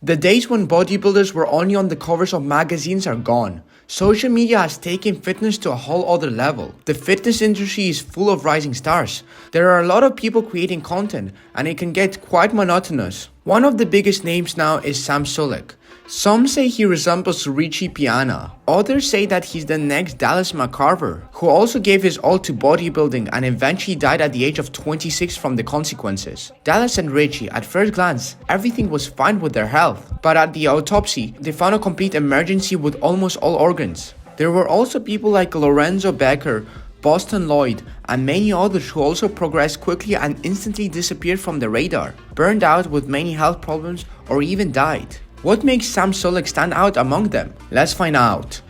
The days when bodybuilders were only on the covers of magazines are gone. Social media has taken fitness to a whole other level. The fitness industry is full of rising stars. There are a lot of people creating content and it can get quite monotonous. One of the biggest names now is Sam Sulek. Some say he resembles Richie Piana. Others say that he's the next Dallas McCarver, who also gave his all to bodybuilding and eventually died at the age of 26 from the consequences. Dallas and Richie, at first glance, everything was fine with their health, but at the autopsy, they found a complete emergency with almost all organs. There were also people like Lorenzo Becker, Boston Lloyd, and many others who also progressed quickly and instantly disappeared from the radar, burned out with many health problems, or even died. What makes Sam Sulek stand out among them? Let's find out.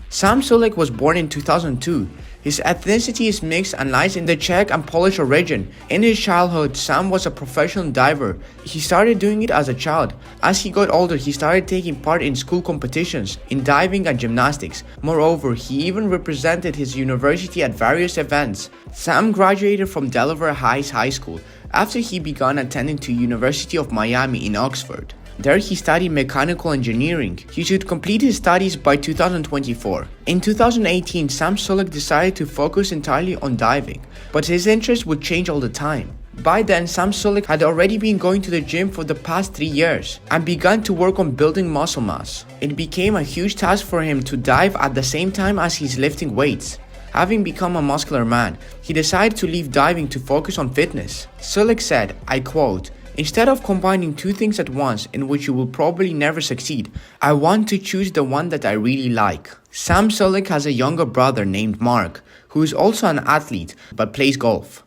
Sam Sulek was born in 2002. His ethnicity is mixed and lies in the Czech and Polish origin. In his childhood, Sam was a professional diver. He started doing it as a child. As he got older, he started taking part in school competitions, in diving and gymnastics. Moreover, he even represented his university at various events. Sam graduated from Delaware Heights High School after he began attending to University of Miami in Oxford. There he studied mechanical engineering. He should complete his studies by 2024. In 2018, Sam Sulek decided to focus entirely on diving, but his interest would change all the time. By then, Sam Sulek had already been going to the gym for the past 3 years and began to work on building muscle mass. It became a huge task for him to dive at the same time as he's lifting weights. Having become a muscular man, he decided to leave diving to focus on fitness. Sulek said, I quote, "Instead of combining two things at once in which you will probably never succeed, I want to choose the one that I really like." Sam Sulek has a younger brother named Mark, who is also an athlete but plays golf.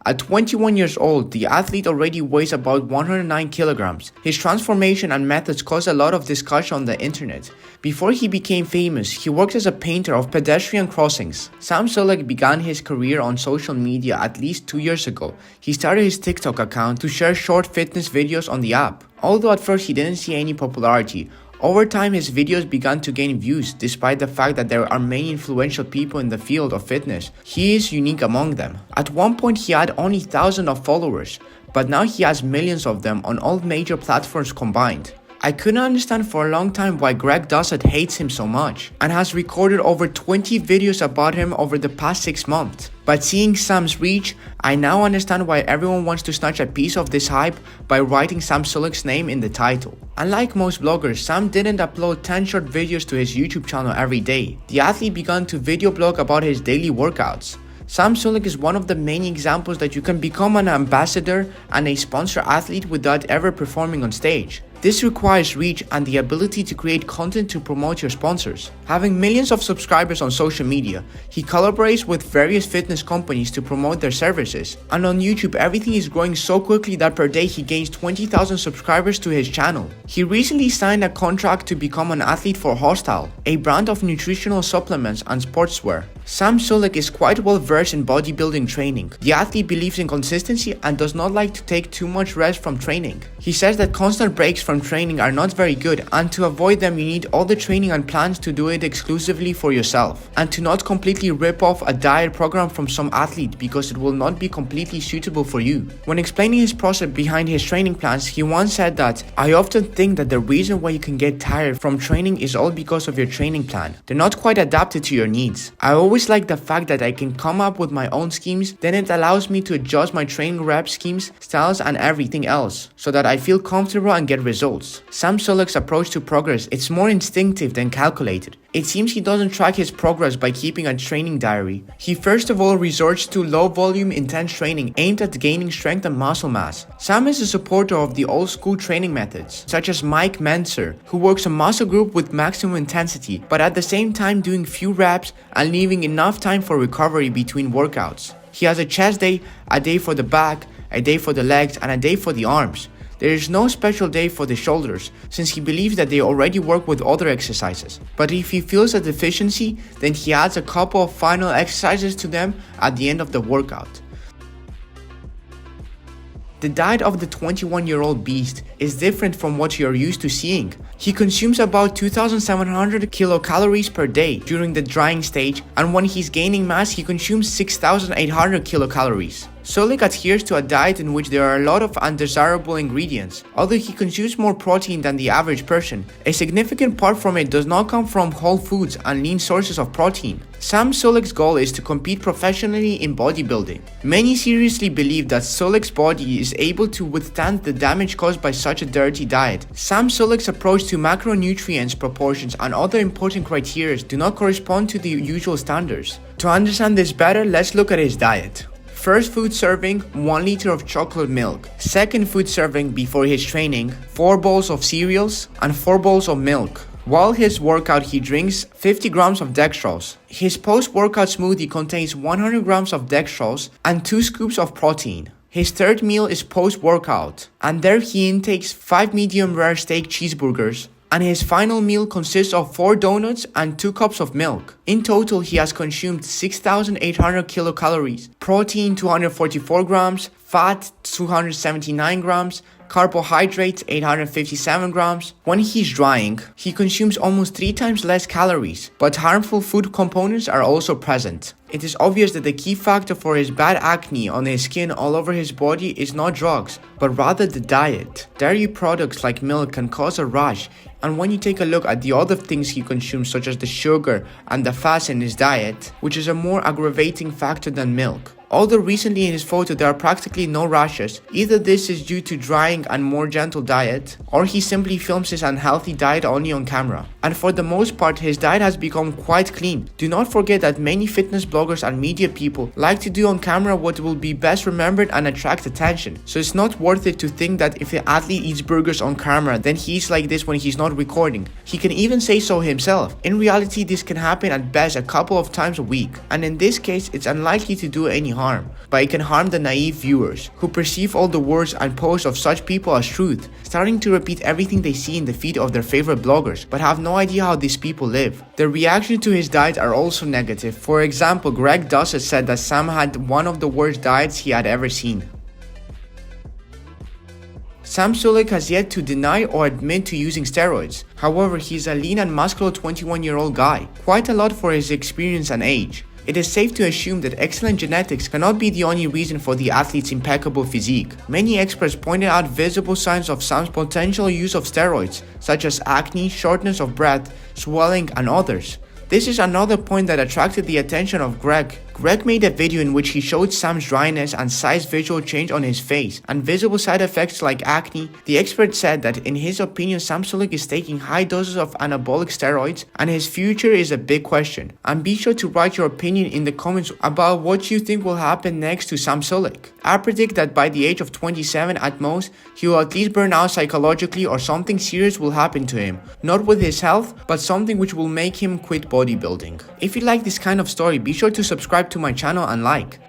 At 21 years old, the athlete already weighs about 109 kilograms. His transformation and methods caused a lot of discussion on the internet. Before he became famous, he worked as a painter of pedestrian crossings. Sam Sulek began his career on social media at least 2 years ago. He started his TikTok account to share short fitness videos on the app. Although at first he didn't see any popularity, over time his videos began to gain views despite the fact that there are many influential people in the field of fitness. He is unique among them. At one point he had only thousands of followers, but now he has millions of them on all major platforms combined. I couldn't understand for a long time why Greg Dossett hates him so much and has recorded over 20 videos about him over the past 6 months. But seeing Sam's reach, I now understand why everyone wants to snatch a piece of this hype by writing Sam Sulek's name in the title. Unlike most bloggers, Sam didn't upload 10 short videos to his YouTube channel every day. The athlete began to video blog about his daily workouts. Sam Sulek is one of the many examples that you can become an ambassador and a sponsor athlete without ever performing on stage. This requires reach and the ability to create content to promote your sponsors. Having millions of subscribers on social media, he collaborates with various fitness companies to promote their services. And on YouTube, everything is growing so quickly that per day he gains 20,000 subscribers to his channel. He recently signed a contract to become an athlete for Hostile, a brand of nutritional supplements and sportswear. Sam Sulek is quite well versed in bodybuilding training. The athlete believes in consistency and does not like to take too much rest from training. He says that constant breaks from training are not very good, and to avoid them you need all the training and plans to do it exclusively for yourself, and to not completely rip off a diet program from some athlete because it will not be completely suitable for you. When explaining his process behind his training plans, he once said that, "I often think that the reason why you can get tired from training is all because of your training plan. They're not quite adapted to your needs. I always like the fact that I can come up with my own schemes, then it allows me to adjust my training rep schemes, styles and everything else, so that I feel comfortable and get results." Sam Sulek's approach to progress is more instinctive than calculated. It seems he doesn't track his progress by keeping a training diary. He first of all resorts to low volume intense training aimed at gaining strength and muscle mass. Sam is a supporter of the old school training methods, such as Mike Mentzer, who works a muscle group with maximum intensity, but at the same time doing few reps and leaving enough time for recovery between workouts. He has a chest day, a day for the back, a day for the legs, and a day for the arms. There is no special day for the shoulders, since he believes that they already work with other exercises. But if he feels a deficiency, then he adds a couple of final exercises to them at the end of the workout. The diet of the 21-year-old beast is different from what you're used to seeing. He consumes about 2,700 kilocalories per day during the drying stage, and when he's gaining mass, he consumes 6,800 kilocalories. Sulek adheres to a diet in which there are a lot of undesirable ingredients. Although he consumes more protein than the average person, a significant part from it does not come from whole foods and lean sources of protein. Sam Sulek's goal is to compete professionally in bodybuilding. Many seriously believe that Sulek's body is able to withstand the damage caused by such a dirty diet. Sam Sulek's approach to macronutrients, proportions, and other important criteria do not correspond to the usual standards. To understand this better, let's look at his diet. First food serving, 1 liter of chocolate milk. Second food serving before his training, 4 bowls of cereals and 4 bowls of milk. While his workout, he drinks 50 grams of dextrose. His post-workout smoothie contains 100 grams of dextrose and 2 scoops of protein. His third meal is post-workout, and there he intakes 5 medium rare steak cheeseburgers, and his final meal consists of 4 donuts and 2 cups of milk. In total, he has consumed 6,800 kilocalories, protein 244 grams, fat 279 grams, carbohydrates 857 grams. When he's drying, he consumes almost 3 times less calories, but harmful food components are also present. It is obvious that the key factor for his bad acne on his skin all over his body is not drugs, but rather the diet. Dairy products like milk can cause a rash, and when you take a look at the other things he consumes, such as the sugar and the fats in his diet, which is a more aggravating factor than milk. Although recently in his photo there are practically no rashes, either this is due to drying and more gentle diet, or he simply films his unhealthy diet only on camera. And for the most part, his diet has become quite clean. Do not forget that many fitness bloggers and media people like to do on camera what will be best remembered and attract attention. So it's not worth it to think that if an athlete eats burgers on camera, then he eats like this when he's not recording. He can even say so himself. In reality, this can happen at best a couple of times a week, and in this case, it's unlikely to do any harm, but it can harm the naive viewers who perceive all the words and posts of such people as truth, starting to repeat everything they see in the feed of their favorite bloggers, but have no idea how these people live. The reactions to his diet are also negative. For example, Greg Dossett said that Sam had one of the worst diets he had ever seen. Sam Sulek has yet to deny or admit to using steroids. However, he's a lean and muscular 21-year-old guy, quite a lot for his experience and age. It is safe to assume that excellent genetics cannot be the only reason for the athlete's impeccable physique. Many experts pointed out visible signs of Sam's potential use of steroids, such as acne, shortness of breath, swelling, and others. This is another point that attracted the attention of Greg. Greg made a video in which he showed Sam's dryness and size visual change on his face and visible side effects like acne. The expert said that in his opinion, Sam Sulek is taking high doses of anabolic steroids and his future is a big question. And be sure to write your opinion in the comments about what you think will happen next to Sam Sulek. I predict that by the age of 27 at most, he will at least burn out psychologically or something serious will happen to him. Not with his health, but something which will make him quit bodybuilding. If you like this kind of story, be sure to subscribe to my channel and like.